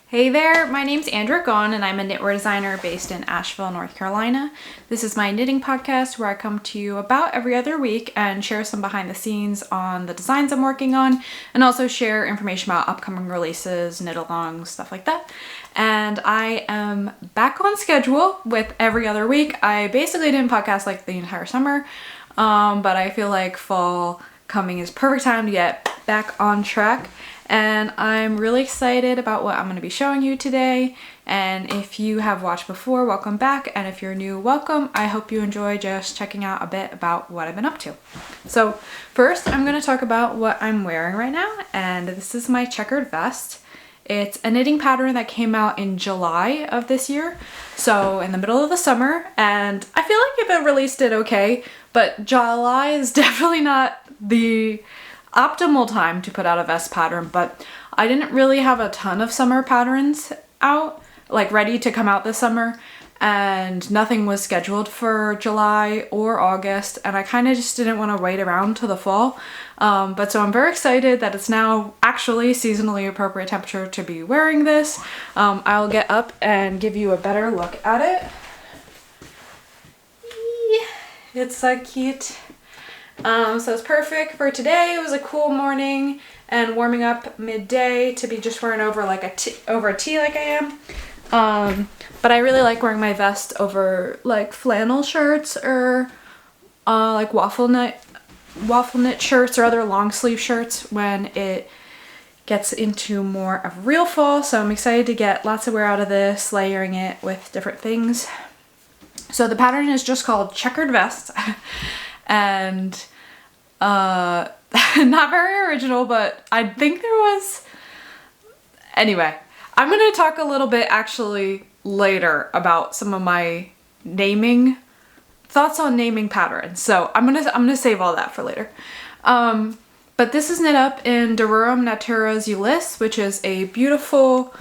Hey there, my name's Andrea Gaughan and I'm a knitwear designer based in Asheville, North Carolina. This is my knitting podcast where I come to you about every other week and share some behind the scenes on the designs I'm working on and also share information about upcoming releases, knit-alongs, stuff like that. And I am back on schedule with every other week. I basically didn't podcast like the entire summer, but I feel like fall coming is perfect time to get back on track. And I'm really excited about what I'm going to be showing you today. And if you have watched before, welcome back. And if you're new, welcome. I hope you enjoy just checking out a bit about what I've been up to. So first, I'm going to talk about what I'm wearing right now. And this is my checkered vest. It's a knitting pattern that came out in July of this year. So in the middle of the summer. And I feel like it released it okay. But July is definitely not the optimal time to put out a vest pattern, but I didn't really have a ton of summer patterns out, like ready to come out this summer, and nothing was scheduled for July or August, and I kind of just didn't want to wait around till the fall. But so I'm very excited that it's now actually seasonally appropriate temperature to be wearing this. I'll get up and give you a better look at it. It's so cute. So it's perfect for today. It was a cool morning and warming up midday to be just wearing over like a tee like I am. But I really like wearing my vest over like flannel shirts or like waffle knit shirts or other long sleeve shirts when it gets into more of real fall. So I'm excited to get lots of wear out of this, layering it with different things. So the pattern is just called Checkered Vest. And not very original, but I think there was... Anyway, I'm going to talk a little bit actually later about some of my thoughts on naming patterns. So I'm gonna save all that for later. But this is knit up in Rerum Natura's Ulysse, which is a beautiful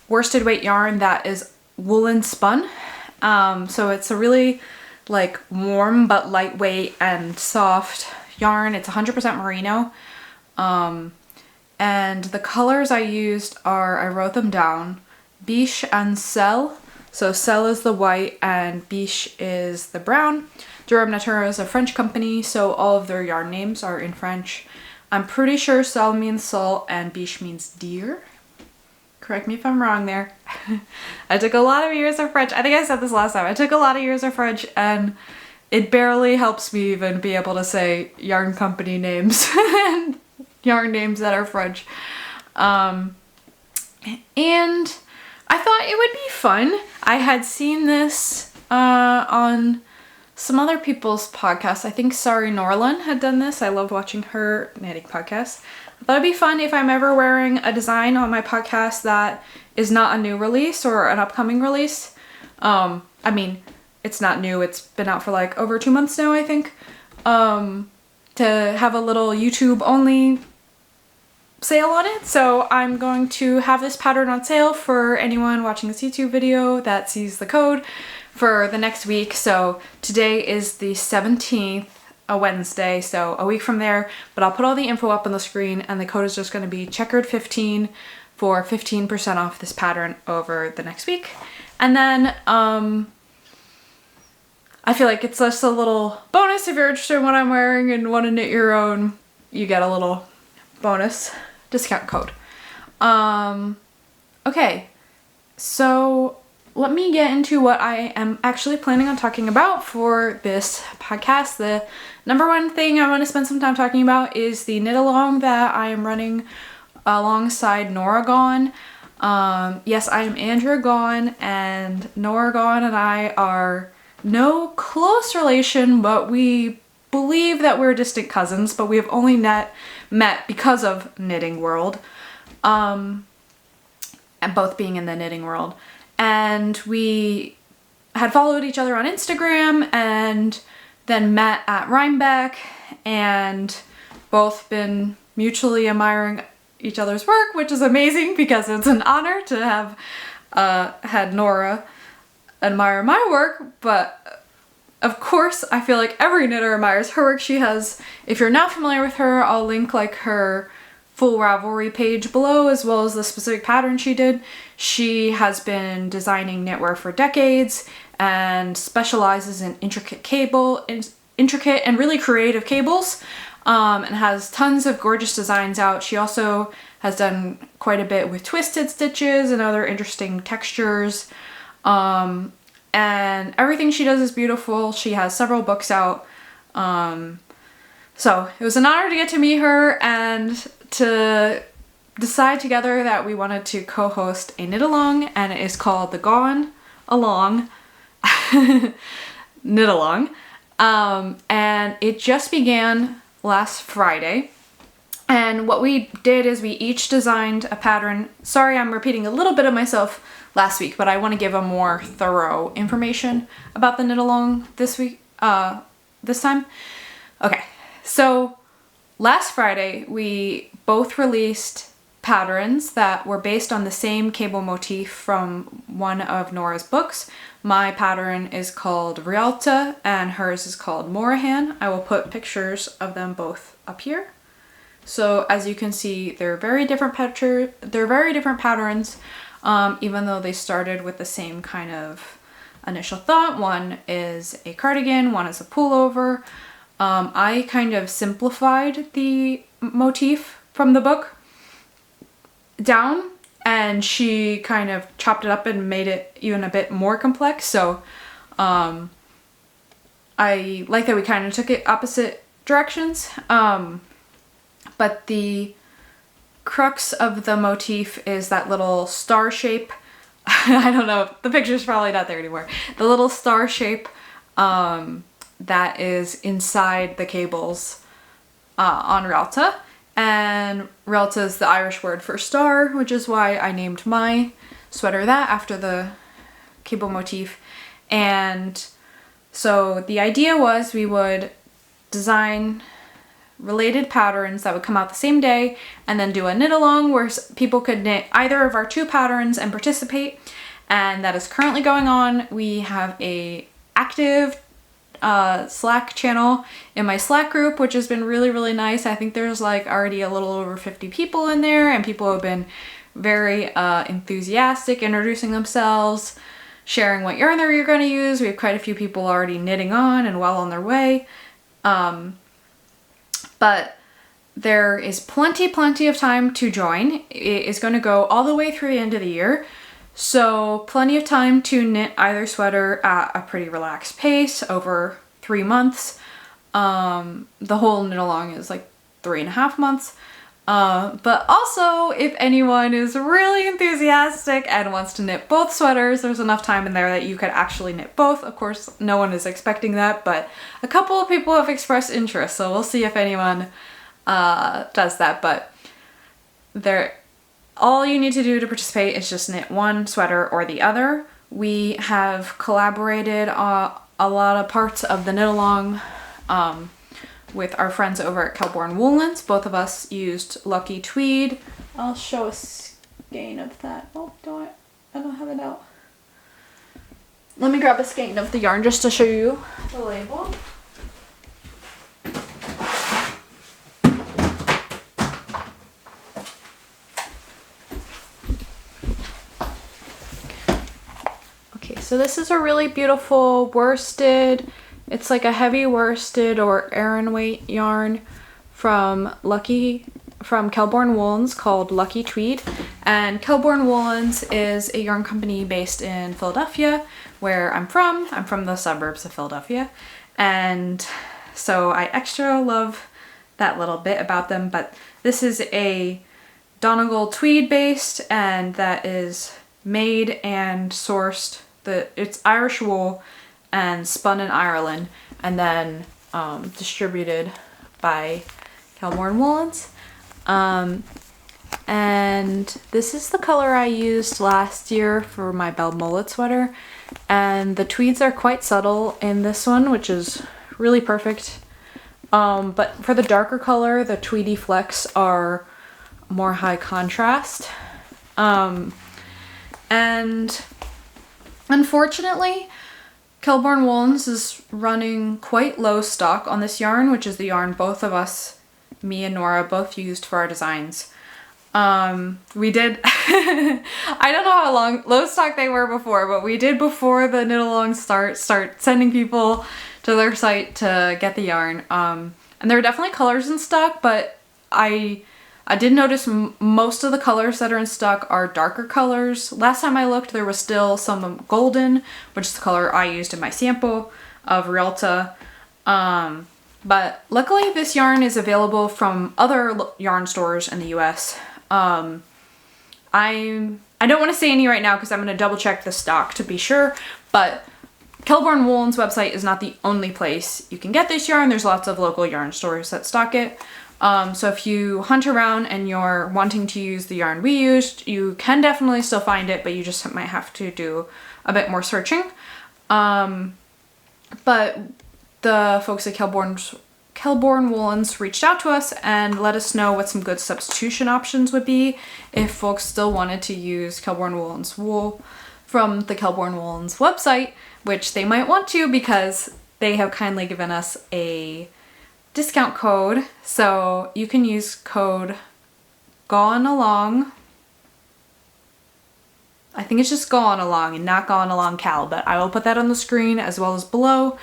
worsted weight yarn that is woolen spun. So it's a really like warm but lightweight and soft yarn. It's 100% merino. And the colors I used are, I wrote them down, Biche and Sel. So Sel is the white and Biche is the brown. Rerum Natura is a French company, so all of their yarn names are in French. I'm pretty sure Sel means salt and Biche means deer. Correct me if I'm wrong there. I took a lot of years of French. I think I said this last time. I took a lot of years of French and it barely helps me even be able to say yarn company names and yarn names that are French. And I thought it would be fun. I had seen this on some other people's podcasts. I think Sari Norlin had done this. I loved watching her knitting podcast. I thought it'd be fun if I'm ever wearing a design on my podcast that is not a new release or an upcoming release. I mean, it's not new. It's been out for like over 2 months now, I think. To have a little YouTube only sale on it. So I'm going to have this pattern on sale for anyone watching this YouTube video that sees the code for the next week. So today is the 17th. A Wednesday, so a week from there, but I'll put all the info up on the screen and the code is just going to be checkered15 for 15% off this pattern over the next week. And then I feel like it's just a little bonus if you're interested in what I'm wearing and want to knit your own. You get a little bonus discount code. Okay, so let me get into what I am actually planning on talking about for this podcast. The number one thing I want to spend some time talking about is the knit along that I am running alongside Nora Gaughan. Yes, I am Andrea Gaughan, and Nora Gaughan and I are no close relation, but we believe that we're distant cousins, but we have only met because of knitting world, and both being in the knitting world. And we had followed each other on Instagram and then met at Rhinebeck and both been mutually admiring each other's work, which is amazing because it's an honor to have had Nora admire my work. But of course, I feel like every knitter admires her work. She has, if you're not familiar with her, I'll link like her full Ravelry page below, as well as the specific pattern she did. She has been designing knitwear for decades and specializes in intricate and really creative cables, and has tons of gorgeous designs out. She also has done quite a bit with twisted stitches and other interesting textures. And everything she does is beautiful. She has several books out. So it was an honor to get to meet her and to decide together that we wanted to co-host a knit along, and it is called the Gone Along Knit Along. And it just began last Friday. And what we did is we each designed a pattern. Sorry, I'm repeating a little bit of myself last week, but I want to give a more thorough information about the knit along this week, this time. Okay, so last Friday we both released patterns that were based on the same cable motif from one of Nora's books. My pattern is called Réalta and hers is called Mohair. I will put pictures of them both up here. So as you can see, they're very different patterns, even though they started with the same kind of initial thought. One is a cardigan, one is a pullover. I kind of simplified the motif from the book down, and she kind of chopped it up and made it even a bit more complex. So I like that we kind of took it opposite directions. But the crux of the motif is that little star shape. I don't know, the picture's probably not there anymore. The little star shape that is inside the cables on Réalta. And Réalta is the Irish word for star, which is why I named my sweater that after the cable motif. And so the idea was we would design related patterns that would come out the same day and then do a knit along where people could knit either of our two patterns and participate. And that is currently going on. We have a active Slack channel in my Slack group, which has been really, really nice. I think there's like already a little over 50 people in there, and people have been very enthusiastic, introducing themselves, sharing what yarn they're going to use. We have quite a few people already knitting on and well on their way. But there is plenty of time to join. It is going to go all the way through the end of the year. So plenty of time to knit either sweater at a pretty relaxed pace over 3 months. The whole knit along is like 3.5 months. But also, if anyone is really enthusiastic and wants to knit both sweaters, there's enough time in there that you could actually knit both. Of course, no one is expecting that, but a couple of people have expressed interest, so we'll see if anyone does that. But all you need to do to participate is just knit one sweater or the other. We have collaborated a lot of parts of the knit along with our friends over at Kelbourne Woolens. Both of us used Lucky Tweed. I'll show a skein of that. Oh, I don't have it out. Let me grab a skein of the yarn just to show you the label. Okay, so this is a really beautiful worsted. It's like a heavy worsted or Aran weight yarn from Kelbourne Woolens called Lucky Tweed. And Kelbourne Woolens is a yarn company based in Philadelphia, where I'm from. I'm from the suburbs of Philadelphia. And so I extra love that little bit about them. But this is a Donegal tweed based, and that is made and sourced. It's Irish wool and spun in Ireland, and then distributed by Kelbourne Woolens. And this is the color I used last year for my Belle Mullet sweater, and the tweeds are quite subtle in this one, which is really perfect. But for the darker color, the tweedy flecks are more high contrast. And unfortunately, Kelbourne Woolens is running quite low stock on this yarn, which is the yarn both of us me and Nora both used for our designs. We did, I don't know how long low stock they were before, but we did before the knit along start sending people to their site to get the yarn. And there are definitely colors in stock, but I did notice most of the colors that are in stock are darker colors. Last time I looked, there was still some golden, which is the color I used in my sample of Réalta. But luckily this yarn is available from other yarn stores in the US. I don't want to say any right now because I'm going to double check the stock to be sure, but Kelbourne Woolens website is not the only place you can get this yarn. There's lots of local yarn stores that stock it. So if you hunt around and you're wanting to use the yarn we used, you can definitely still find it, but you just might have to do a bit more searching. But the folks at Kelbourne Woolens reached out to us and let us know what some good substitution options would be if folks still wanted to use Kelbourne Woolens wool from the Kelbourne Woolens website, which they might want to because they have kindly given us a discount code. So you can use code Gone Along. I think it's just Gone Along and not Gone Along Cal, but I will put that on the screen as well as below.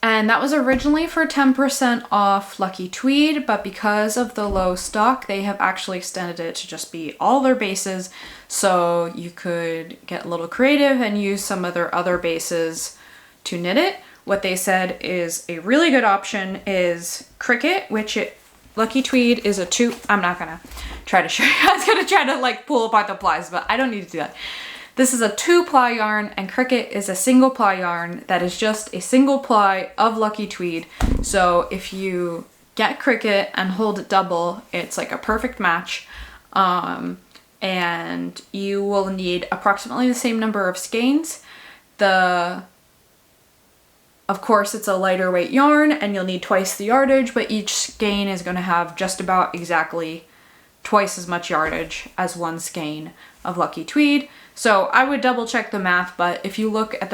And that was originally for 10% off Lucky Tweed, but because of the low stock, they have actually extended it to just be all their bases. So you could get a little creative and use some of their other bases to knit it. What they said is a really good option is Cricket, which Lucky Tweed is a I'm not gonna try to show you. I was gonna try to like pull apart the plies, but I don't need to do that. This is a 2-ply yarn and Cricket is a single ply yarn that is just a single ply of Lucky Tweed. So if you get Cricket and hold it double, it's like a perfect match. And you will need approximately the same number of skeins. Of course, it's a lighter weight yarn and you'll need twice the yardage, but each skein is going to have just about exactly twice as much yardage as one skein of Lucky Tweed. So I would double check the math, but if you look at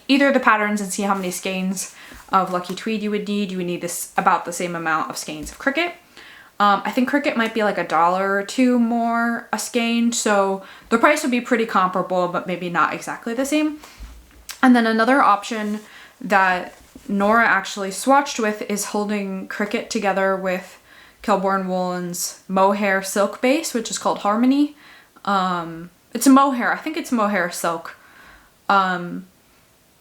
either of the patterns and see how many skeins of Lucky Tweed you would need this about the same amount of skeins of Cricket. I think Cricket might be like $1 or $2 more a skein, so the price would be pretty comparable, but maybe not exactly the same. And then another option that Nora actually swatched with is holding Cricket together with Kelbourne Woolens Mohair silk base, which is called Harmony. It's a mohair. I think it's mohair silk. But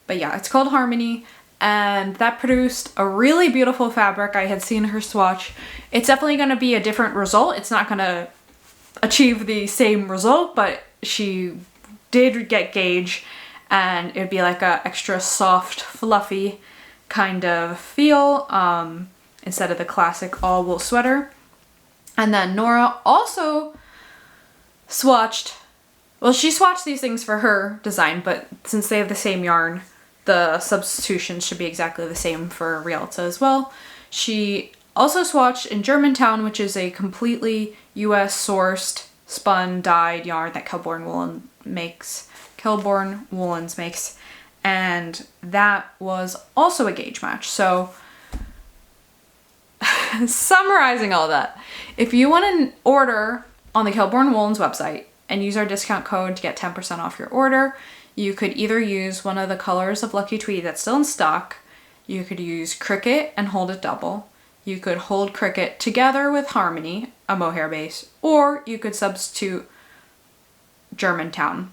yeah, it's called Harmony, and that produced a really beautiful fabric. I had seen her swatch. It's definitely going to be a different result. It's not going to achieve the same result, but she did get gauge, and it'd be like a extra soft, fluffy kind of feel, instead of the classic all wool sweater. And then Nora also swatched, well, she swatched these things for her design, but since they have the same yarn, the substitutions should be exactly the same for Réalta as well. She also swatched in Germantown, which is a completely US sourced spun dyed yarn that Kelbourne Woolens makes, and that was also a gauge match. So summarizing all that, if you want to order on the Kelbourne Woolens website and use our discount code to get 10% off your order, you could either use one of the colors of Lucky Tweed that's still in stock. You could use Cricket and hold it double. You could hold Cricket together with Harmony, a mohair base, or you could substitute Germantown.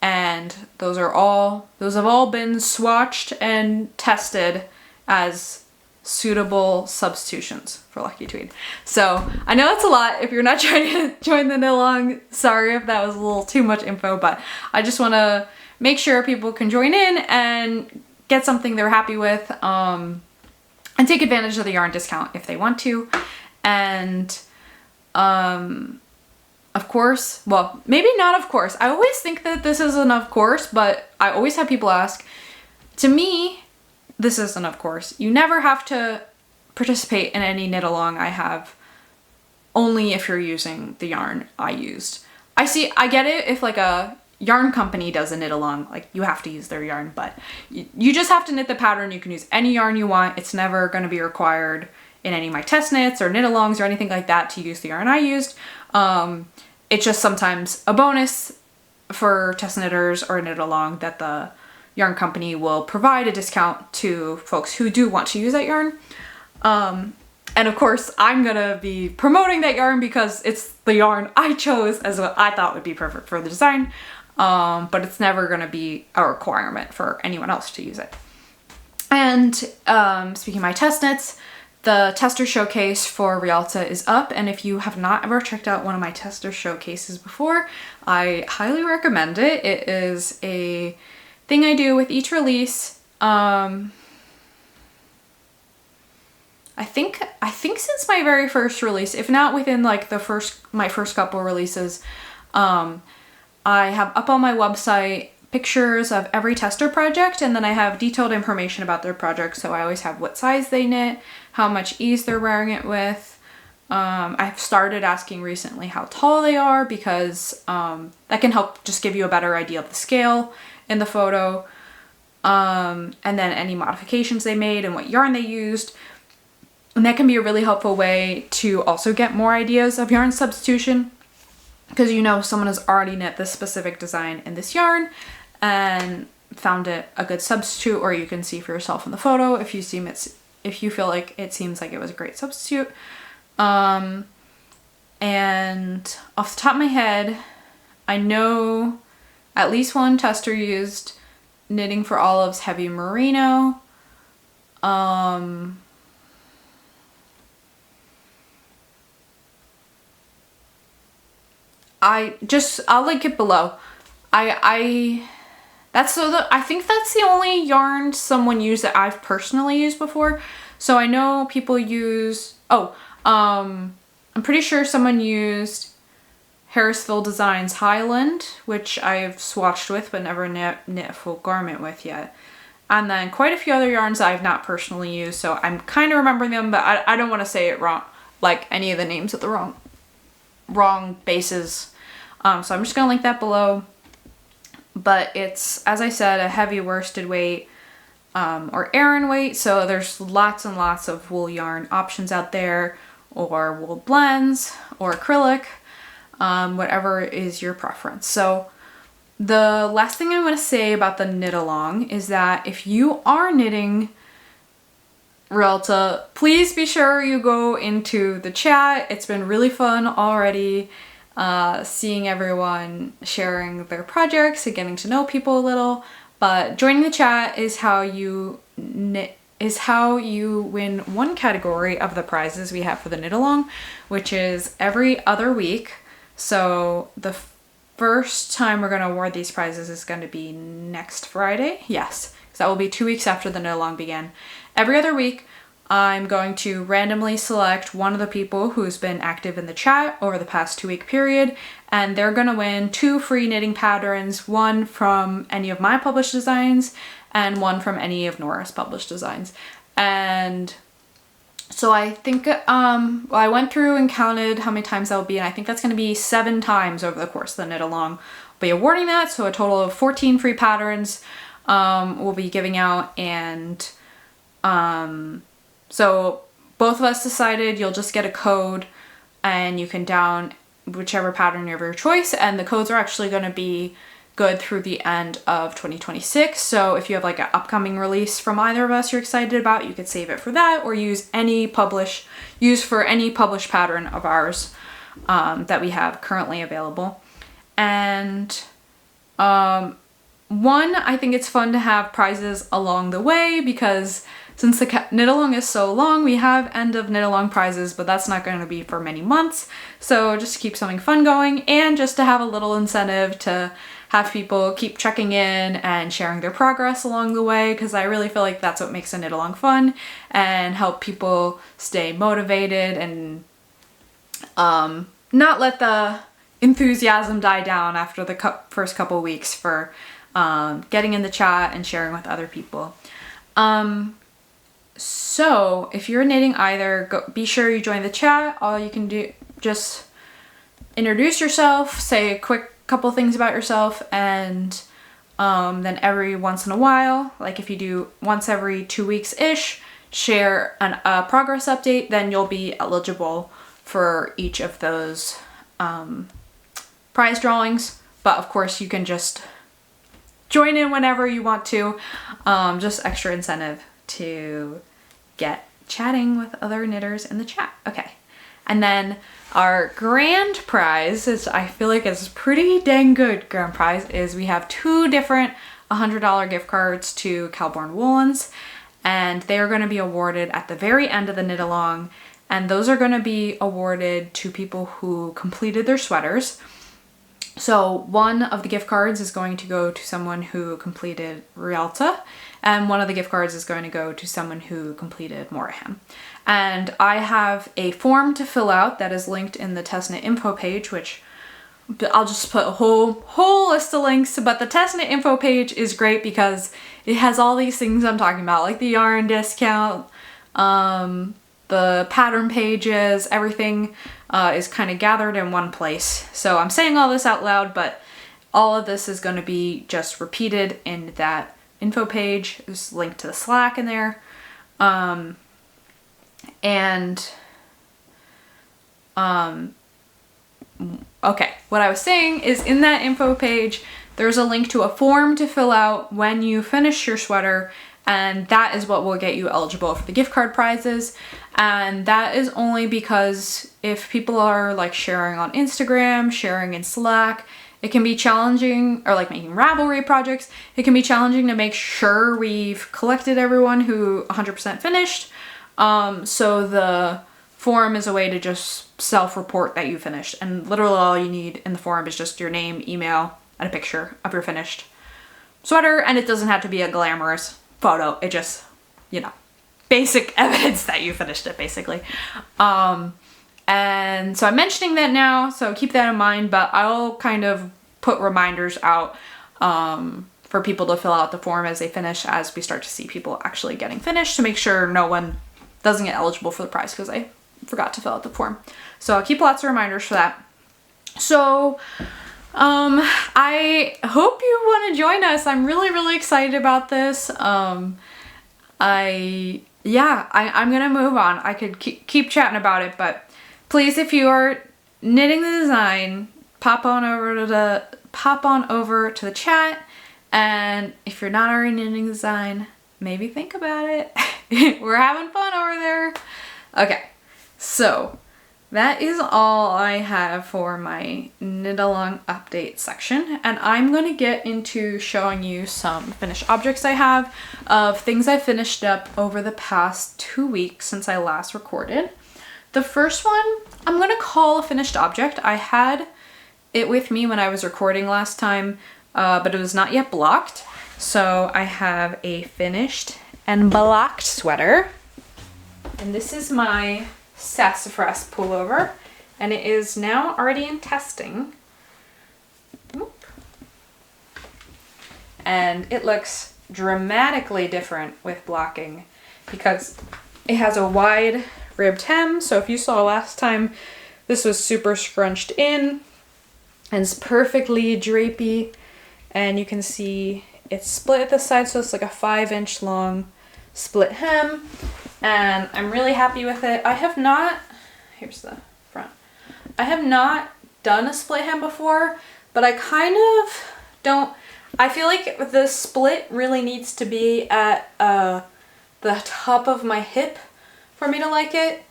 And those have all been swatched and tested as suitable substitutions for Lucky Tweed. So I know that's a lot. If you're not trying to join the knit along, sorry if that was a little too much info, but I just want to make sure people can join in and get something they're happy with, and take advantage of the yarn discount if they want to. And of course, well, maybe not of course. I always think that this is an of course, but I always have people ask. To me, this isn't of course. You never have to participate in any knit along I have, only if you're using the yarn I used. I get it if like yarn company does a knit along, like you have to use their yarn, but you just have to knit the pattern. You can use any yarn you want. It's never going to be required in any of my test knits or knit alongs or anything like that to use the yarn I used. It's just sometimes a bonus for test knitters or a knit along that the yarn company will provide a discount to folks who do want to use that yarn. And of course, I'm gonna be promoting that yarn because it's the yarn I chose as what I thought would be perfect for the design. But it's never gonna be a requirement for anyone else to use it. And speaking of my test knits, the tester showcase for Réalta is up, and if you have not ever checked out one of my tester showcases before, I highly recommend it. It is a thing I do with each release. I think since my very first release, if not within like my first couple releases, I have up on my website pictures of every tester project, and then I have detailed information about their project. So I always have what size they knit, how much ease they're wearing it with. I've started asking recently how tall they are because that can help just give you a better idea of the scale in the photo. And then any modifications they made and what yarn they used. And that can be a really helpful way to also get more ideas of yarn substitution, because you know someone has already knit this specific design in this yarn and found it a good substitute, or you can see for yourself in the photo if you feel like it seems like it was a great substitute. And off the top of my head, I know at least one tester used Knitting for Olives Heavy Merino. I'll link it below. I think that's the only yarn someone used that I've personally used before. So I know people use, I'm pretty sure someone used Harrisville Designs Highland, which I've swatched with but never knit a full garment with yet. And then quite a few other yarns I've not personally used, so I'm kind of remembering them, but I don't want to say it wrong, like any of the names of the wrong bases. So I'm just gonna link that below. But it's, as I said, a heavy worsted weight or Aran weight, so there's lots and lots of wool yarn options out there, or wool blends, or acrylic, whatever is your preference. So the last thing I want to say about the knit along is that if you are knitting Réalta, please be sure you go into the chat. It's been really fun already, seeing everyone sharing their projects and getting to know people a little. But joining the chat is how you win one category of the prizes we have for the knit along, which is every other week. So the first time we're going to award these prizes is going to be next Friday. Yes, because that will be 2 weeks after the knit along began. Every other week, I'm going to randomly select one of the people who's been active in the chat over the past 2 week period, and they're going to win 2 free knitting patterns, one from any of my published designs and one from any of Nora's published designs. And so I think, I went through and counted how many times that will be, and I think that's going to be 7 times over the course of the knit along. I'll be awarding that, so a total of 14 free patterns we'll be giving out, and so both of us decided you'll just get a code and you can down whichever pattern of your choice, and the codes are actually going to be good through the end of 2026. So if you have like an upcoming release from either of us you're excited about, you could save it for that, or use for any published pattern of ours that we have currently available. And one, I think it's fun to have prizes along the way, because since the knit along is so long, we have end of knit along prizes, but that's not going to be for many months. So just to keep something fun going, and just to have a little incentive to have people keep checking in and sharing their progress along the way, because I really feel like that's what makes a knit along fun and help people stay motivated and not let the enthusiasm die down after the first couple weeks for getting in the chat and sharing with other people. So if you're knitting either, be sure you join the chat. All you can do, just introduce yourself, say a quick couple things about yourself, and then every once in a while, like if you do once every 2 weeks-ish, share a progress update, then you'll be eligible for each of those prize drawings. But of course you can just join in whenever you want to. Just extra incentive to get chatting with other knitters in the chat. Okay. And then our grand prize, is I feel like it's pretty dang good grand prize, is we have 2 different $100 gift cards to Kelbourne Woolens, and they are going to be awarded at the very end of the knit along, and those are going to be awarded to people who completed their sweaters. So one of the gift cards is going to go to someone who completed Réalta, and one of the gift cards is going to go to someone who completed Mohair. And I have a form to fill out that is linked in the TestKnit info page, which I'll just put a whole list of links. But the TestKnit info page is great because it has all these things I'm talking about, like the yarn discount, the pattern pages, everything is kind of gathered in one place. So I'm saying all this out loud, but all of this is going to be just repeated in that info page. There's a link to the Slack in there. Okay, what I was saying is in that info page, there's a link to a form to fill out when you finish your sweater, and that is what will get you eligible for the gift card prizes. And that is only because if people are like sharing on Instagram, sharing in Slack, it can be challenging, or like making Ravelry projects, it can be challenging to make sure we've collected everyone who 100% finished. So the form is a way to just self-report that you finished, and literally all you need in the form is just your name, email, and a picture of your finished sweater, and it doesn't have to be a glamorous photo. It just, you know, basic evidence that you finished it, basically. And so I'm mentioning that now, so keep that in mind, but I'll kind of put reminders out for people to fill out the form as they finish, as we start to see people actually getting finished, to make sure no one doesn't get eligible for the prize because I forgot to fill out the form. So I'll keep lots of reminders for that. So I hope you want to join us. I'm really excited about this. I'm gonna move on. I could keep chatting about it, but please, if you are knitting the design, pop on over to the chat. And if you're not already knitting the design, maybe think about it. We're having fun over there. Okay, so that is all I have for my knit along update section, and I'm going to get into showing you some finished objects I have of things I finished up over the past 2 weeks since I last recorded. The first one I'm going to call a finished object. I had it with me when I was recording last time, but it was not yet blocked. So I have a finished and blocked sweater, and this is my Sassafras Pullover, and it is now already in testing. Oop. And it looks dramatically different with blocking because it has a wide ribbed hem. So if you saw last time, this was super scrunched in and it's perfectly drapey, and you can see it's split at the side, so it's like a 5-inch long split hem, and I'm really happy with it. I have not, here's the front, I have not done a split hem before, but I kind of don't, I feel like the split really needs to be at the top of my hip for me to like it.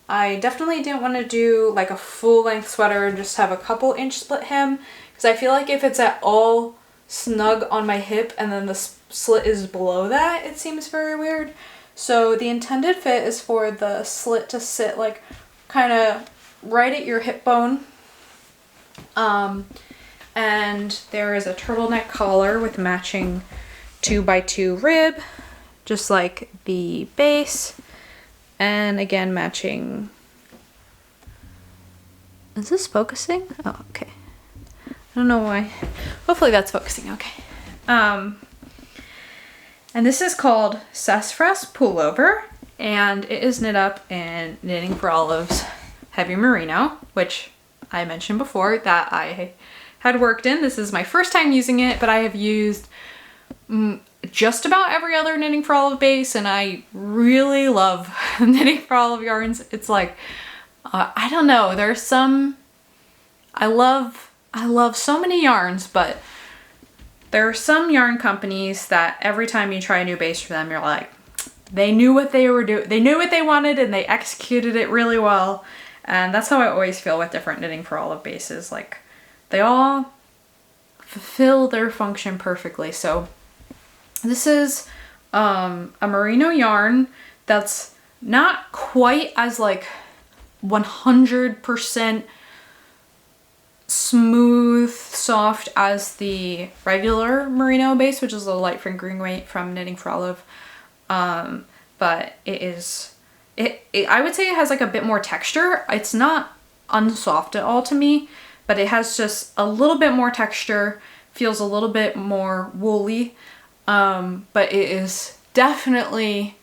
I definitely didn't want to do like a full length sweater and just have a couple inch split hem, because I feel like if it's at all snug on my hip and then the slit is below that, it seems very weird. So the intended fit is for the slit to sit like kind of right at your hip bone. And there is a turtleneck collar with matching 2x2 rib, just like the base, and again matching. Is this focusing? Oh, okay. I don't know why. Hopefully that's focusing. Okay. And this is called Sassafras Pullover, and it is knit up in Knitting for Olive's Heavy Merino, which I mentioned before that I had worked in. This is my first time using it, but I have used just about every other Knitting for Olive base, and I really love Knitting for Olive yarns. It's like, I don't know, there's some, I love so many yarns, but there are some yarn companies that every time you try a new base for them, you're like, they knew what they were doing, they knew what they wanted, and they executed it really well. And that's how I always feel with different Knitting for Olive bases. Like, they all fulfill their function perfectly. So this is a merino yarn that's not quite as like 100% smooth, soft as the regular merino base, which is a light front green weight from Knitting for Olive. But it is, I would say it has like a bit more texture. It's not unsoft at all to me, but it has just a little bit more texture, feels a little bit more woolly. But it is definitely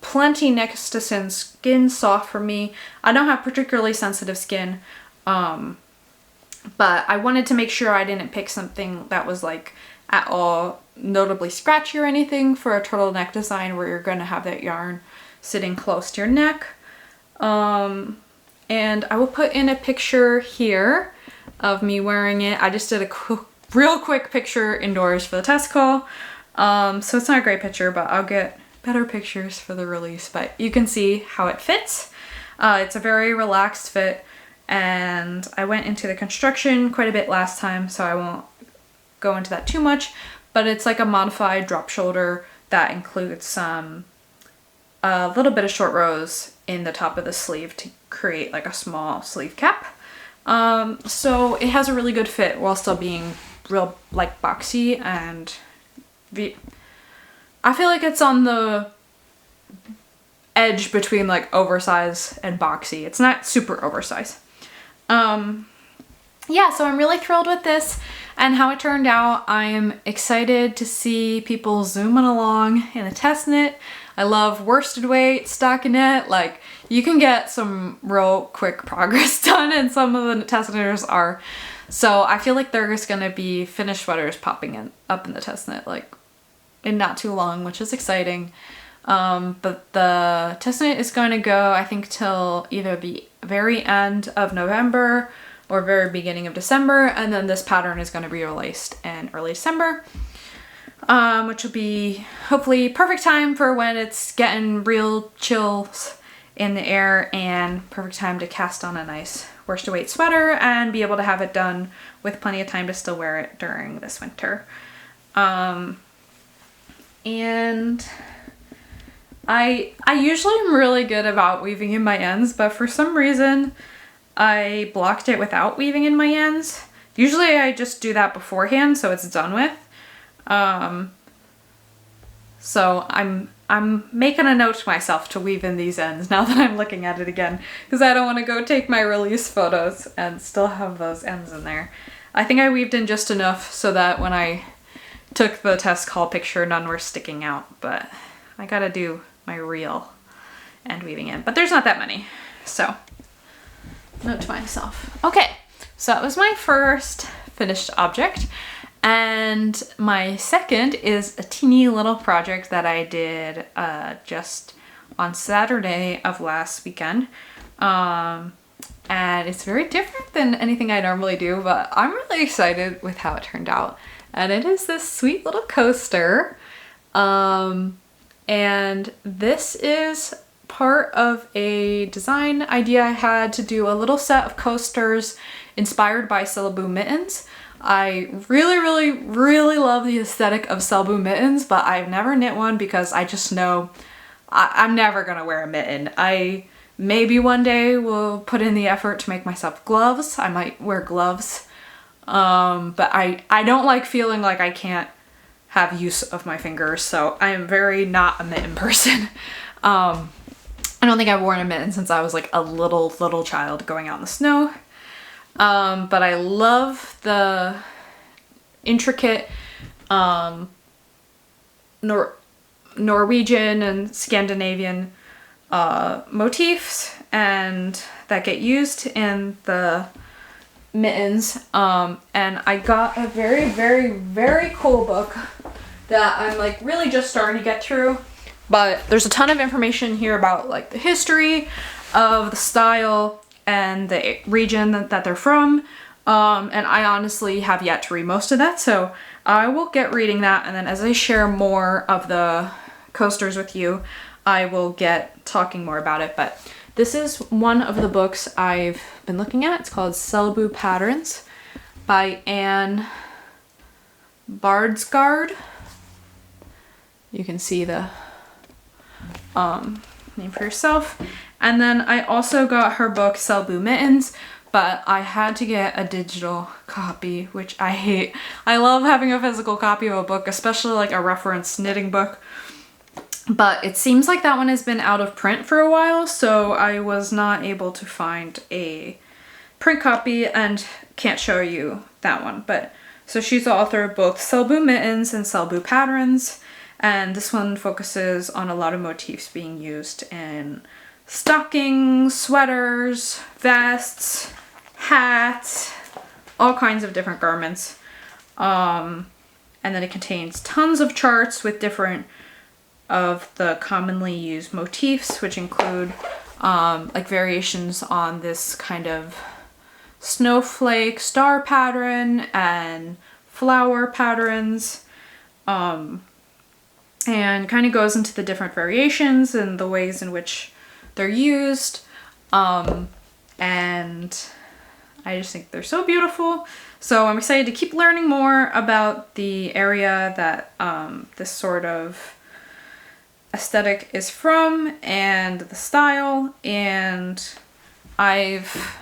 plenty next to skin soft for me. I don't have particularly sensitive skin, but I wanted to make sure I didn't pick something that was like at all notably scratchy or anything for a turtleneck design where you're going to have that yarn sitting close to your neck. And I will put in a picture here of me wearing it. I just did a real quick picture indoors for the test call. So it's not a great picture, but I'll get better pictures for the release. But you can see how it fits. It's a very relaxed fit, and I went into the construction quite a bit last time, so I won't go into that too much. But it's like a modified drop shoulder that includes some a little bit of short rows in the top of the sleeve to create like a small sleeve cap. So it has a really good fit while still being real like boxy, and I feel like it's on the edge between like oversized and boxy. It's not super oversized. Yeah, so I'm really thrilled with this and how it turned out. I'm excited to see people zooming along in a test knit. I love worsted weight, stockinette. Like, you can get some real quick progress done, and some of the test knitters are. So I feel like there's gonna be finished sweaters popping up in the test knit like in not too long, which is exciting. But the test knit is going to go, I think, till either the very end of November or very beginning of December, and then this pattern is going to be released in early December, which will be hopefully perfect time for when it's getting real chills in the air, and perfect time to cast on a nice worsted weight sweater and be able to have it done with plenty of time to still wear it during this winter. And I usually am really good about weaving in my ends, but for some reason I blocked it without weaving in my ends. Usually I just do that beforehand so it's done with. So I'm making a note to myself to weave in these ends now that I'm looking at it again, because I don't want to go take my release photos and still have those ends in there. I think I weaved in just enough so that when I took the test call picture none were sticking out, but I gotta do my real end weaving in. But there's not that many, so note to myself. Okay, so that was my first finished object. And my second is a teeny little project that I did just on Saturday of last weekend. And it's very different than anything I normally do, but I'm really excited with how it turned out. And it is this sweet little coaster. And this is part of a design idea I had to do a little set of coasters inspired by Selbu mittens. I really love the aesthetic of Selbu mittens, but I've never knit one because I just know I'm never gonna wear a mitten. I maybe one day will put in the effort to make myself gloves. I might wear gloves, but I don't like feeling like I can't have use of my fingers, so I am very not a mitten person. I don't think I've worn a mitten since I was like a little child going out in the snow. But I love the intricate Norwegian and Scandinavian motifs and that get used in the mittens, and I got a very, very, very cool book that I'm like really just starting to get through, but there's a ton of information here about like the history of the style and the region that they're from, and I honestly have yet to read most of that, so I will get reading that, and then as I share more of the coasters with you, I will get talking more about it. But this is one of the books I've been looking at. It's called Selbu Patterns by Anne Bardsgard. You can see the name for yourself. And then I also got her book Selbu Mittens, but I had to get a digital copy, which I hate. I love having a physical copy of a book, especially like a reference knitting book. But it seems like that one has been out of print for a while, so I was not able to find a print copy and can't show you that one. But so she's the author of both Selbu Mittens and Selbu Patterns, and this one focuses on a lot of motifs being used in stockings, sweaters, vests, hats, all kinds of different garments. And then it contains tons of charts with different of the commonly used motifs, which include like variations on this kind of snowflake star pattern and flower patterns, and kind of goes into the different variations and the ways in which they're used, and I just think they're so beautiful. So I'm excited to keep learning more about the area that this sort of aesthetic is from and the style, and I've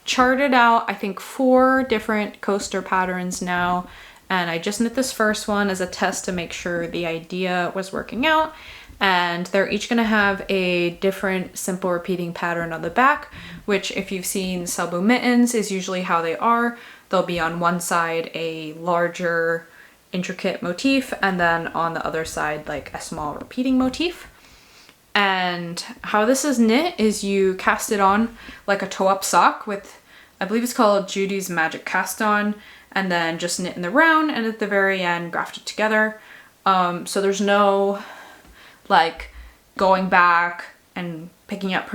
charted out I think 4 different coaster patterns now, and I just knit this first one as a test to make sure the idea was working out, and they're each gonna have a different simple repeating pattern on the back, which if you've seen Selbu mittens is usually how they are. They'll be on one side a larger intricate motif, and then on the other side like a small repeating motif. And how this is knit is you cast it on like a toe-up sock with, I believe it's called Judy's Magic Cast On, and then just knit in the round, and at the very end graft it together. So there's no like going back and picking up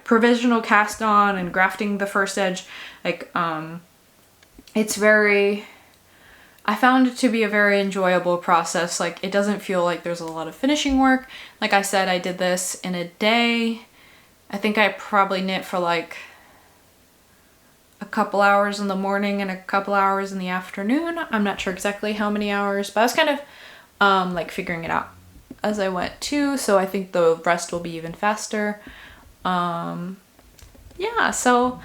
provisional cast on and grafting the first edge. Like it's very, I found it to be a very enjoyable process. Like it doesn't feel like there's a lot of finishing work. Like I said, I did this in a day. I think I probably knit for like a couple hours in the morning and a couple hours in the afternoon. I'm not sure exactly how many hours, but I was kind of like figuring it out as I went too. So I think the rest will be even faster. Yeah, so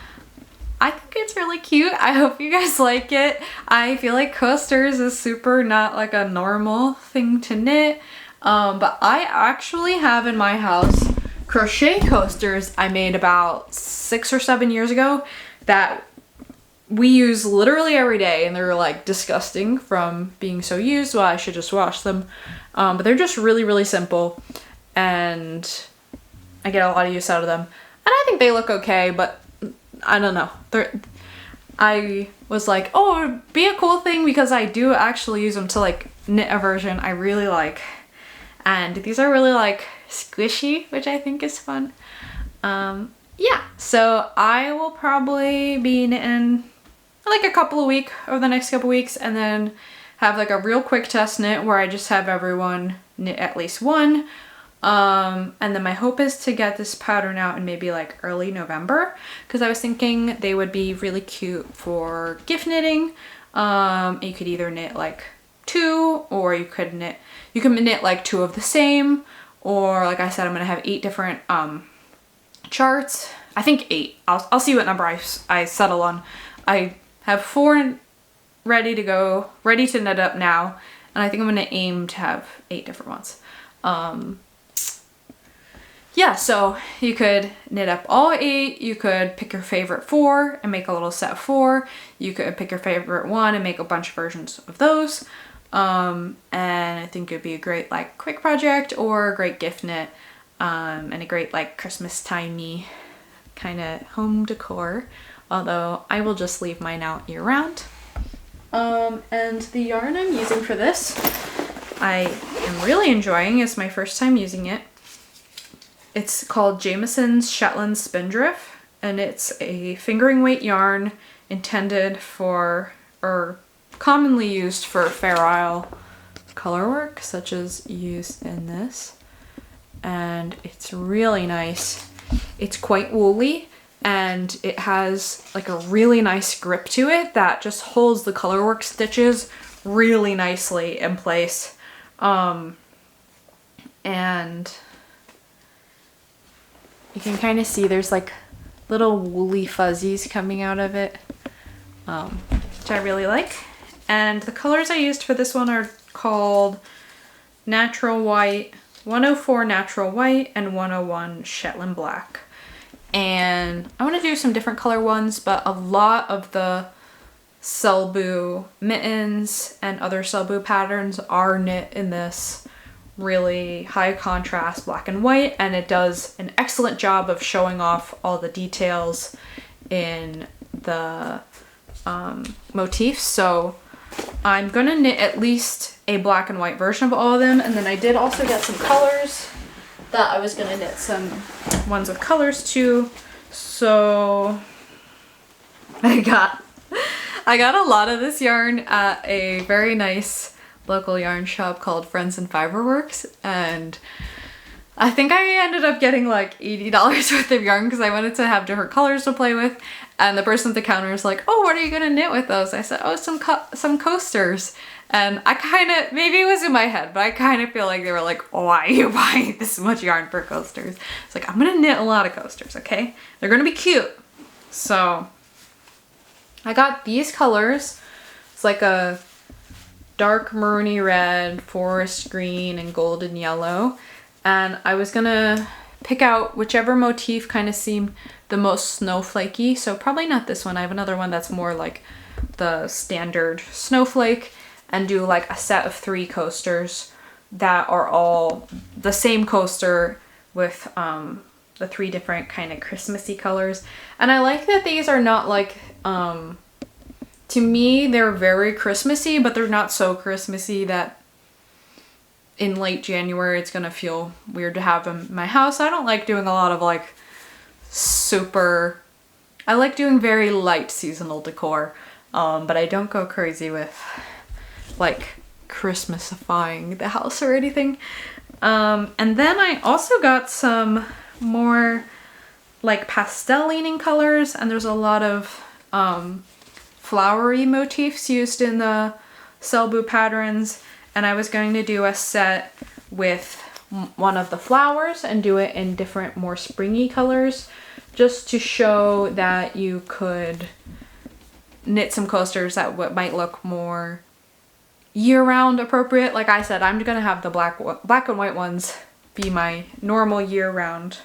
I think it's really cute. I hope you guys like it. I feel like coasters is super not like a normal thing to knit. But I actually have in my house crochet coasters I made about 6 or 7 years ago that we use literally every day, and they're like disgusting from being so used. Well, I should just wash them. But they're just really, really simple, and I get a lot of use out of them. And I think they look okay, but I don't know. I was like, oh, it would be a cool thing because I do actually use them to like knit a version I really like. And these are really like squishy, which I think is fun. Yeah, so I will probably be knitting like a couple of weeks over the next couple weeks, and then have like a real quick test knit where I just have everyone knit at least one. And then my hope is to get this pattern out in maybe like early November, because I was thinking they would be really cute for gift knitting. You could either knit like 2, or you can knit like 2 of the same, or like I said, I'm gonna have 8 different charts. I think 8. I'll see what number I settle on. I have 4 ready to go, ready to knit up now, and I think I'm gonna aim to have 8 different ones. Yeah, so you could knit up all 8, you could pick your favorite 4 and make a little set of 4, you could pick your favorite 1 and make a bunch of versions of those, and I think it'd be a great like quick project or a great gift knit, and a great like Christmas timey kind of home decor although I will just leave mine out year round. And the yarn I'm using for this, I am really enjoying. It's my first time using it. It's called Jamieson's Shetland Spindrift, and it's a fingering weight yarn intended for, or commonly used for, Fair Isle colorwork, such as used in this. And it's really nice. It's quite woolly, and it has like a really nice grip to it that just holds the colorwork stitches really nicely in place. And you can kind of see there's like little woolly fuzzies coming out of it, which I really like. And the colors I used for this one are called Natural White, 104 Natural White, and 101 Shetland Black. And I want to do some different color ones, but a lot of the Selbu mittens and other Selbu patterns are knit in this really high contrast black and white, and it does an excellent job of showing off all the details in the motifs. So I'm gonna knit at least a black and white version of all of them, and then I did also get some colors that I was gonna knit some ones with colors too. So I got a lot of this yarn at a very nice local yarn shop called Friends and Fiberworks, and I think I ended up getting like $80 worth of yarn because I wanted to have different colors to play with. And the person at the counter was like, "Oh, what are you gonna knit with those?" I said, "Oh, some coasters." And I kind of, maybe it was in my head, but I kind of feel like they were like, "Why are you buying this much yarn for coasters?" It's like, I'm gonna knit a lot of coasters, okay? They're gonna be cute. So I got these colors. It's like a dark maroony red, forest green, and golden yellow. And I was gonna pick out whichever motif kind of seemed the most snowflakey. So probably not this one. I have another one that's more like the standard snowflake, and do like a set of 3 coasters that are all the same coaster with the 3 different kind of Christmassy colors. And I like that these are not like, to me, they're very Christmassy, but they're not so Christmassy that in late January it's gonna feel weird to have them in my house. I don't like doing a lot of like I like doing very light seasonal decor, but I don't go crazy with like Christmasifying the house or anything. And then I also got some more like pastel leaning colors, and there's a lot of flowery motifs used in the Selbu patterns, and I was going to do a set with one of the flowers and do it in different, more springy colors, just to show that you could knit some coasters that might look more year-round appropriate. Like I said, I'm gonna have the black and white ones be my normal year-round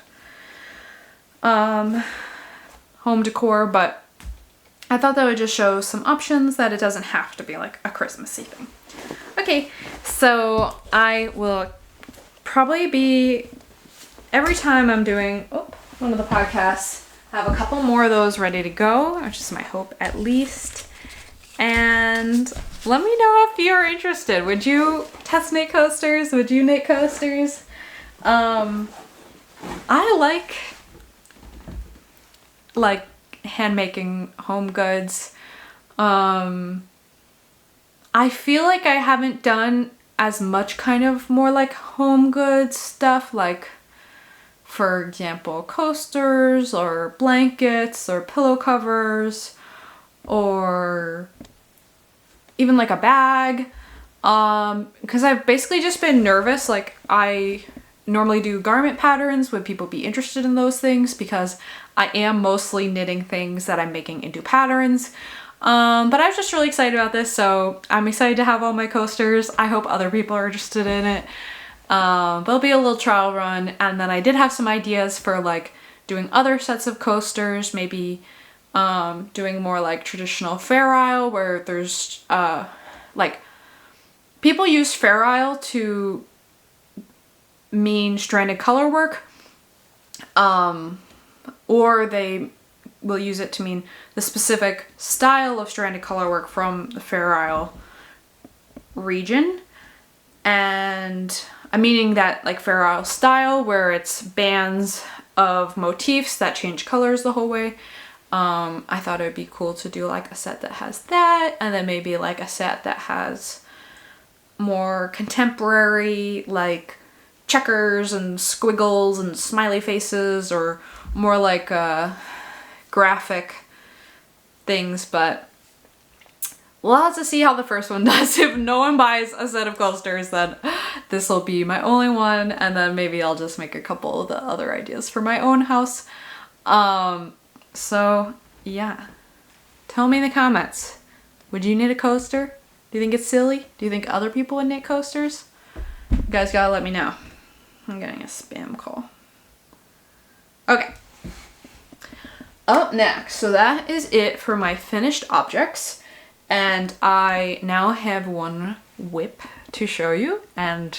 home decor, but I thought that would just show some options that it doesn't have to be like a Christmassy thing. Okay, so I will probably be, every time I'm doing one of the podcasts, have a couple more of those ready to go, which is my hope at least. And let me know if you're interested. Would you test knit coasters? Would you knit coasters? I like hand making home goods. I feel like I haven't done as much kind of more like home goods stuff, like for example coasters or blankets or pillow covers, or even like a bag, because I've basically just been nervous. Like I normally do garment patterns. Would people be interested in those things? Because I am mostly knitting things that I'm making into patterns. But I was just really excited about this, so I'm excited to have all my coasters. I hope other people are interested in it. But it'll be a little trial run, and then I did have some ideas for like doing other sets of coasters, maybe doing more like traditional Fair Isle, where there's like people use Fair Isle to mean stranded color work, or they will use it to mean the specific style of stranded colorwork from the Fair Isle region. And I'm meaning that like Fair Isle style where it's bands of motifs that change colors the whole way. I thought it would be cool to do like a set that has that, and then maybe like a set that has more contemporary like checkers and squiggles and smiley faces, or more like graphic things. But we'll have to see how the first one does. If no one buys a set of coasters, then this will be my only one, and then maybe I'll just make a couple of the other ideas for my own house. So yeah, tell me in the comments, would you knit a coaster? Do you think it's silly? Do you think other people would knit coasters? You guys gotta let me know. I'm getting a spam call. Okay. Up next, so that is it for my finished objects, and I now have one whip to show you, and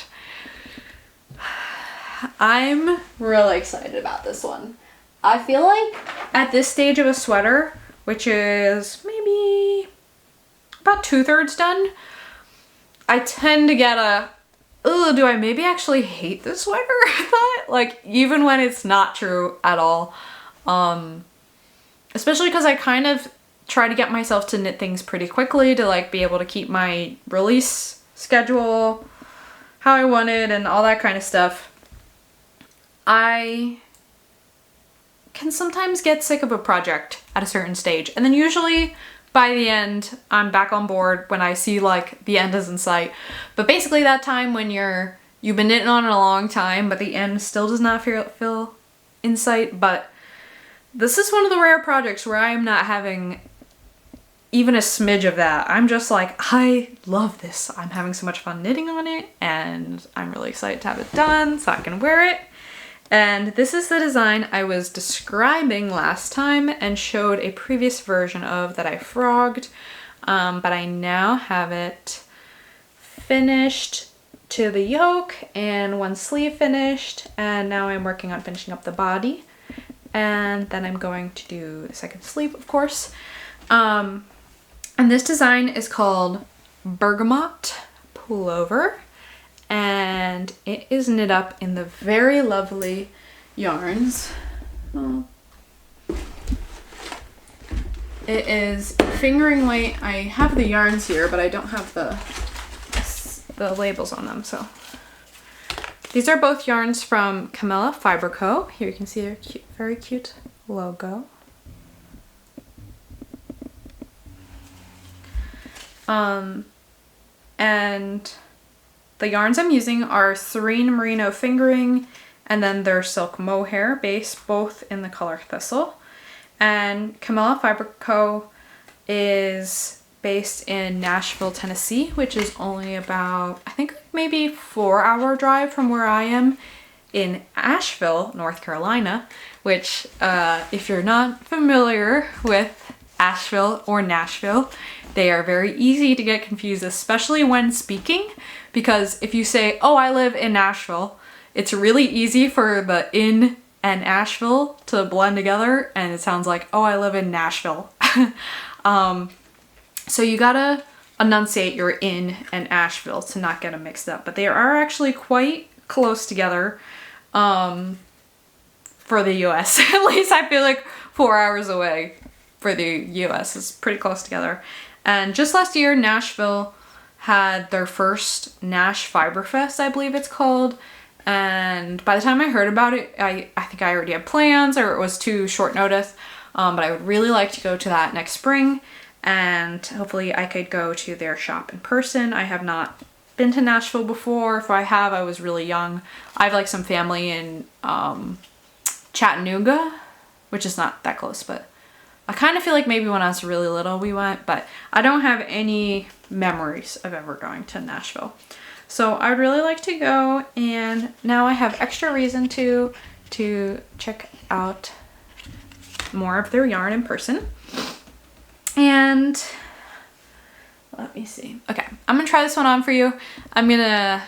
I'm really excited about this one. I feel like at this stage of a sweater, which is maybe about 2/3 done, I tend to get a, oh, do I maybe actually hate this sweater thought? Like, even when it's not true at all. Especially because I kind of try to get myself to knit things pretty quickly to like be able to keep my release schedule how I want it and all that kind of stuff. I can sometimes get sick of a project at a certain stage, and then usually by the end I'm back on board when I see like the end is in sight. But basically that time when you've been knitting on it a long time but the end still does not feel in sight. But this is one of the rare projects where I am not having even a smidge of that. I'm just like, I love this. I'm having so much fun knitting on it, and I'm really excited to have it done so I can wear it. And this is the design I was describing last time and showed a previous version of that I frogged, but I now have it finished to the yoke and one sleeve finished, and now I'm working on finishing up the body, and then I'm going to do the second sleeve, of course. And this design is called Bergamot Pullover, and it is knit up in the very lovely yarns. Oh. It is fingering weight. I have the yarns here, but I don't have the labels on them. So these are both yarns from Camellia Fiber Co. Here you can see their cute, very cute logo. And the yarns I'm using are Serene Merino fingering, and then their silk mohair base, both in the color Thistle. And Camellia Fiber Co. is based in Nashville, Tennessee, which is only about, I think, maybe 4-hour drive from where I am in Asheville, North Carolina, which if you're not familiar with Asheville or Nashville, they are very easy to get confused, especially when speaking, because if you say, oh, I live in Nashville, it's really easy for the in and Asheville to blend together, and it sounds like, oh, I live in Nashville. So you gotta enunciate your in and Asheville to not get them mixed up, but they are actually quite close together for the US. At least I feel like 4 hours away for the US is pretty close together. And just last year, Nashville had their first Nash Fiber Fest, I believe it's called. And by the time I heard about it, I think I already had plans, or it was too short notice. But I would really like to go to that next spring, and hopefully I could go to their shop in person. I have not been to Nashville before. If I have, I was really young. I have like some family in Chattanooga, which is not that close, but I kind of feel like maybe when I was really little we went, but I don't have any memories of ever going to Nashville. So I'd really like to go, and now I have extra reason to check out more of their yarn in person. And let me see. Okay, I'm gonna try this one on for you. I'm gonna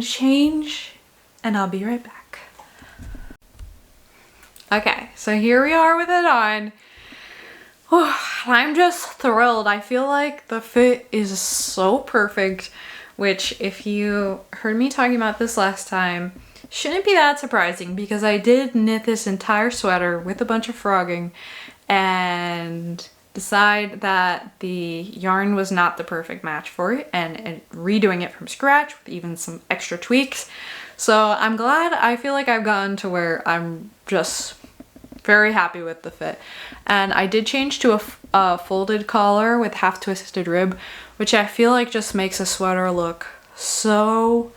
change, and I'll be right back. Okay, so here we are with it on. I'm just thrilled. I feel like the fit is so perfect, which if you heard me talking about this last time, shouldn't be that surprising because I did knit this entire sweater with a bunch of frogging and decide that the yarn was not the perfect match for it and redoing it from scratch with even some extra tweaks. So I'm glad. I feel like I've gotten to where I'm just very happy with the fit. And I did change to a folded collar with half twisted rib, which I feel like just makes a sweater look so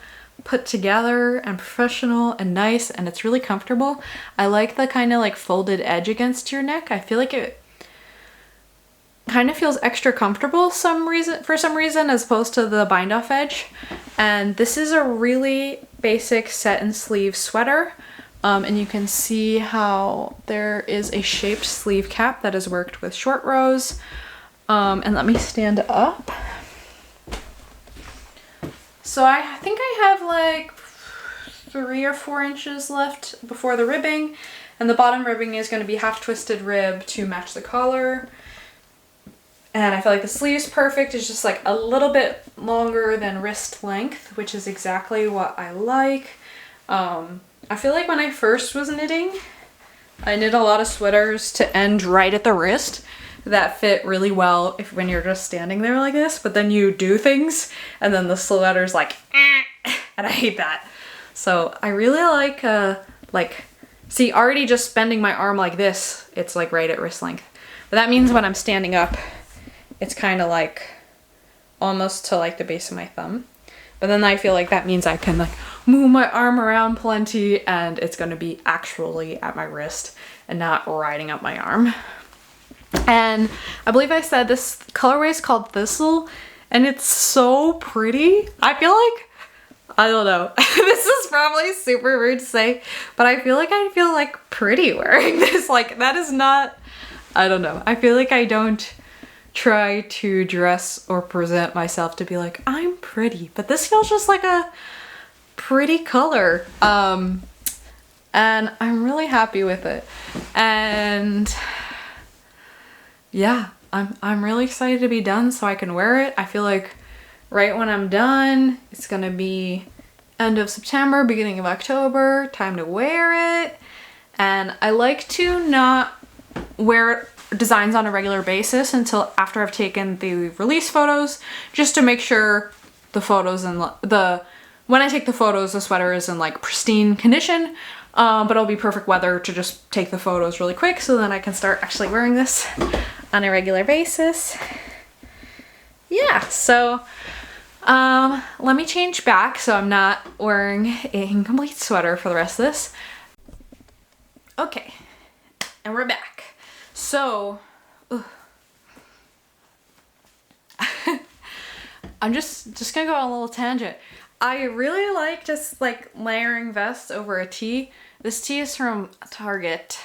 put together and professional and nice, and it's really comfortable. I like the kind of like folded edge against your neck. I feel like it kind of feels extra comfortable for some reason as opposed to the bind off edge. And this is a really basic set and sleeve sweater. And you can see how there is a shaped sleeve cap that is worked with short rows. And let me stand up. So I think I have like 3 or 4 inches left before the ribbing. And the bottom ribbing is going to be half twisted rib to match the collar. And I feel like the sleeve's perfect. It's just like a little bit longer than wrist length, which is exactly what I like. I feel like when I first was knitting, I knit a lot of sweaters to end right at the wrist that fit really well when you're just standing there like this, but then you do things and then the sweater's like, and I hate that. So I really like, see, already just bending my arm like this, it's like right at wrist length. But that means when I'm standing up, it's kind of like almost to like the base of my thumb. But then I feel like that means I can like move my arm around plenty and it's going to be actually at my wrist and not riding up my arm. And I believe I said this colorway is called Thistle and it's so pretty. I feel like, I don't know, this is probably super weird to say, but I feel like pretty wearing this. Like that is not, I don't know. I feel like I don't try to dress or present myself to be like, I'm pretty, but this feels just like a pretty color. And I'm really happy with it. And yeah, I'm really excited to be done so I can wear it. I feel like right when I'm done, it's gonna be end of September, beginning of October, time to wear it. And I like to not wear designs on a regular basis until after I've taken the release photos, just to make sure the photos and when I take the photos, the sweater is in like pristine condition. But it'll be perfect weather to just take the photos really quick so then I can start actually wearing this on a regular basis. Yeah, so let me change back so I'm not wearing an incomplete sweater for the rest of this. Okay, and we're back. So, I'm just gonna go on a little tangent. I really like just like layering vests over a tee. This tee is from Target.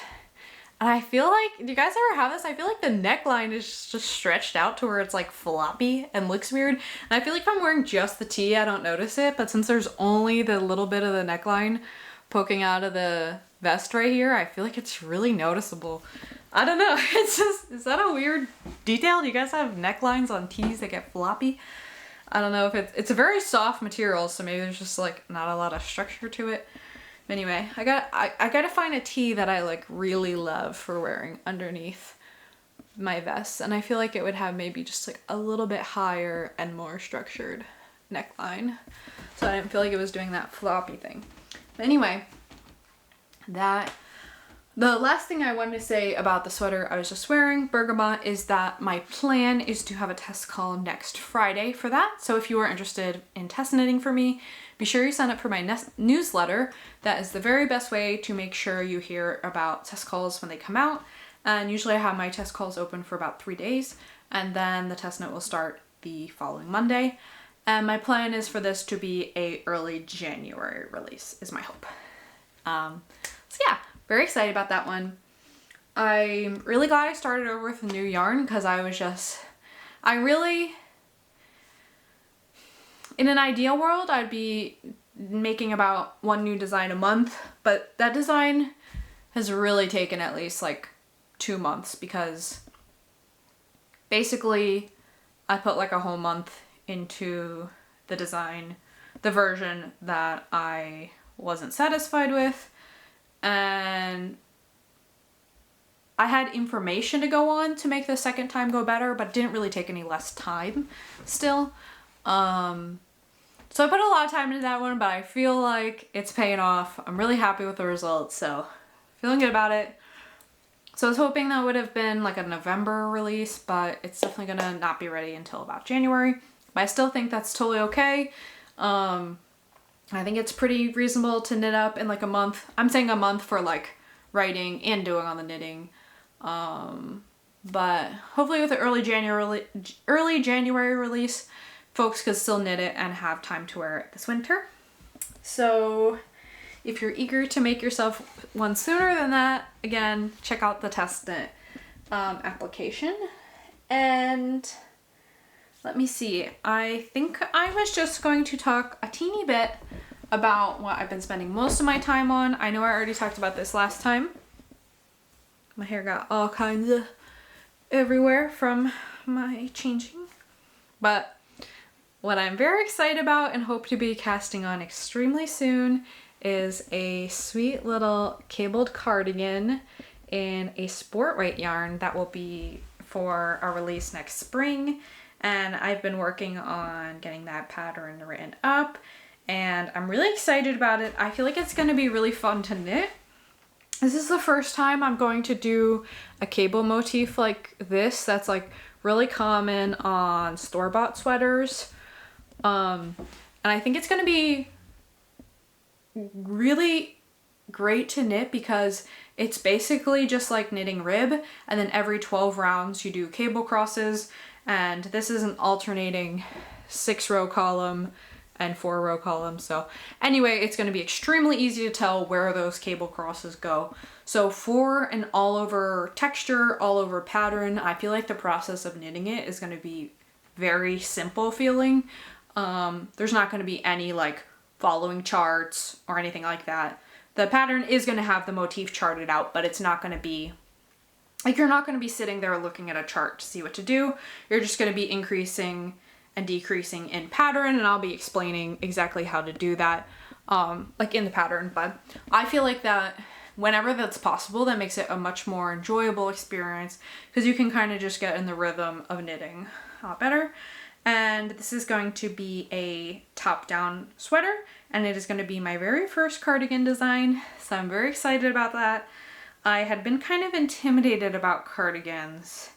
And I feel like, do you guys ever have this? I feel like the neckline is just stretched out to where it's like floppy and looks weird. And I feel like if I'm wearing just the tee, I don't notice it. But since there's only the little bit of the neckline poking out of the vest right here, I feel like it's really noticeable. I don't know. It's just, is that a weird detail? Do you guys have necklines on tees that get floppy? I don't know if it's a very soft material, so maybe there's just like not a lot of structure to it. Anyway, I gotta find a tee that I like really love for wearing underneath my vest, and I feel like it would have maybe just like a little bit higher and more structured neckline, so I didn't feel like it was doing that floppy thing. But anyway, the last thing I wanted to say about the sweater I was just wearing, Bergamot, is that my plan is to have a test call next Friday for that. So if you are interested in test knitting for me, be sure you sign up for my newsletter. That is the very best way to make sure you hear about test calls when they come out. And usually I have my test calls open for about 3 days, and then the test note will start the following Monday. And my plan is for this to be a early January release, is my hope. So yeah. Very excited about that one. I'm really glad I started over with a new yarn because in an ideal world, I'd be making about one new design a month, but that design has really taken at least like 2 months, because basically I put like a whole month into the design, the version that I wasn't satisfied with, and I had information to go on to make the second time go better, but it didn't really take any less time still. So I put a lot of time into that one, but I feel like it's paying off. I'm really happy with the results, so feeling good about it. So I was hoping that would have been like a November release, but it's definitely gonna not be ready until about January. But I still think that's totally okay. I think it's pretty reasonable to knit up in like a month. I'm saying a month for like writing and doing on the knitting. But hopefully with the early January release, folks could still knit it and have time to wear it this winter. So if you're eager to make yourself one sooner than that, again, check out the test knit application. And let me see, I think I was just going to talk a teeny bit about what I've been spending most of my time on. I know I already talked about this last time. My hair got all kinds of everywhere from my changing. But what I'm very excited about and hope to be casting on extremely soon is a sweet little cabled cardigan in a sport weight yarn that will be for our release next spring. And I've been working on getting that pattern written up, and I'm really excited about it. I feel like it's going to be really fun to knit. This is the first time I'm going to do a cable motif like this that's like really common on store-bought sweaters. And I think it's going to be really great to knit because it's basically just like knitting rib, and then every 12 rounds you do cable crosses, and this is an alternating 6-row column and 4-row column. So anyway, it's going to be extremely easy to tell where those cable crosses go. So for an all over texture, all over pattern, I feel like the process of knitting it is going to be very simple feeling. There's not going to be any like following charts or anything like that. The pattern is going to have the motif charted out, but it's not going to be like, you're not going to be sitting there looking at a chart to see what to do. You're just going to be increasing and decreasing in pattern, and I'll be explaining exactly how to do that like in the pattern. But I feel like that whenever that's possible, that makes it a much more enjoyable experience because you can kind of just get in the rhythm of knitting a lot better. And this is going to be a top-down sweater, and it is going to be my very first cardigan design, so I'm very excited about that. I had been kind of intimidated about cardigans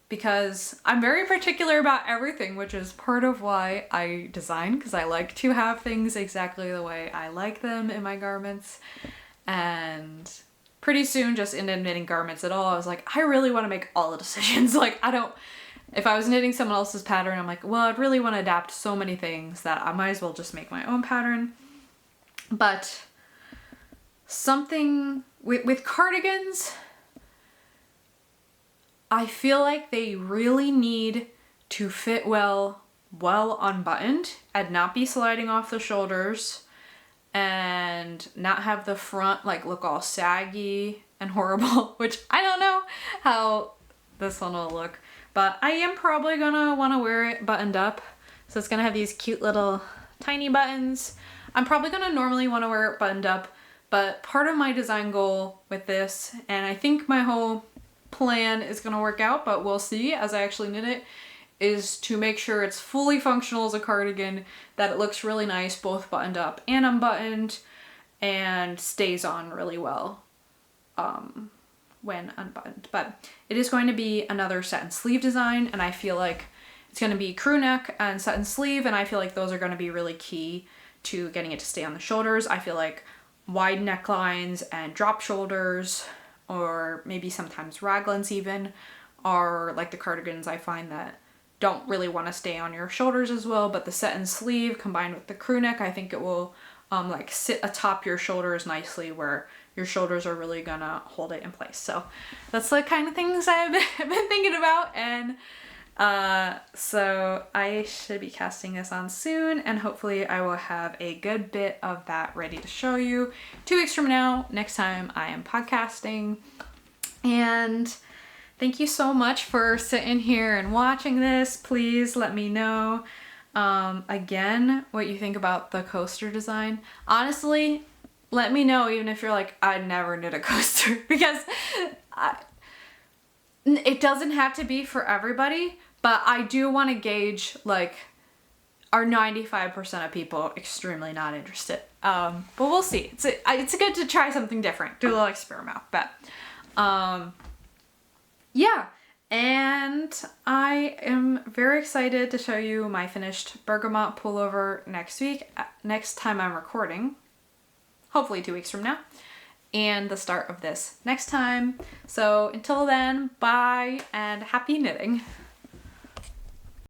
because I'm very particular about everything, which is part of why I design, because I like to have things exactly the way I like them in my garments. And pretty soon, just in knitting garments at all, I was like, I really want to make all the decisions. Like, if I was knitting someone else's pattern, I'm like, well, I'd really want to adapt so many things that I might as well just make my own pattern. But something with cardigans, I feel like they really need to fit well unbuttoned and not be sliding off the shoulders and not have the front like look all saggy and horrible, which I don't know how this one will look, but I am probably gonna want to wear it buttoned up. So it's gonna have these cute little tiny buttons. I'm probably gonna normally want to wear it buttoned up, but part of my design goal with this, and I think my whole plan is gonna work out, but we'll see as I actually knit it, is to make sure it's fully functional as a cardigan, that it looks really nice both buttoned up and unbuttoned, and stays on really well when unbuttoned. But it is going to be another set and sleeve design, and I feel like it's going to be crew neck and set and sleeve, and I feel like those are going to be really key to getting it to stay on the shoulders. I feel like wide necklines and drop shoulders, or maybe sometimes raglans even, are like the cardigans I find that don't really want to stay on your shoulders as well, but the set and sleeve combined with the crew neck, I think it will like sit atop your shoulders nicely, where your shoulders are really gonna hold it in place. So that's the kind of things I've been thinking about, and So I should be casting this on soon, and hopefully I will have a good bit of that ready to show you 2 weeks from now, next time I am podcasting. And thank you so much for sitting here and watching this. Please let me know again what you think about the coaster design. Honestly, let me know even if you're like, I never knit a coaster, because it doesn't have to be for everybody, but I do want to gauge, like, are 95% of people extremely not interested? But we'll see. It's good to try something different, do a little experiment, but yeah. And I am very excited to show you my finished Bergamot Pullover next week, next time I'm recording, hopefully 2 weeks from now, and the start of this next time. So until then, bye and happy knitting.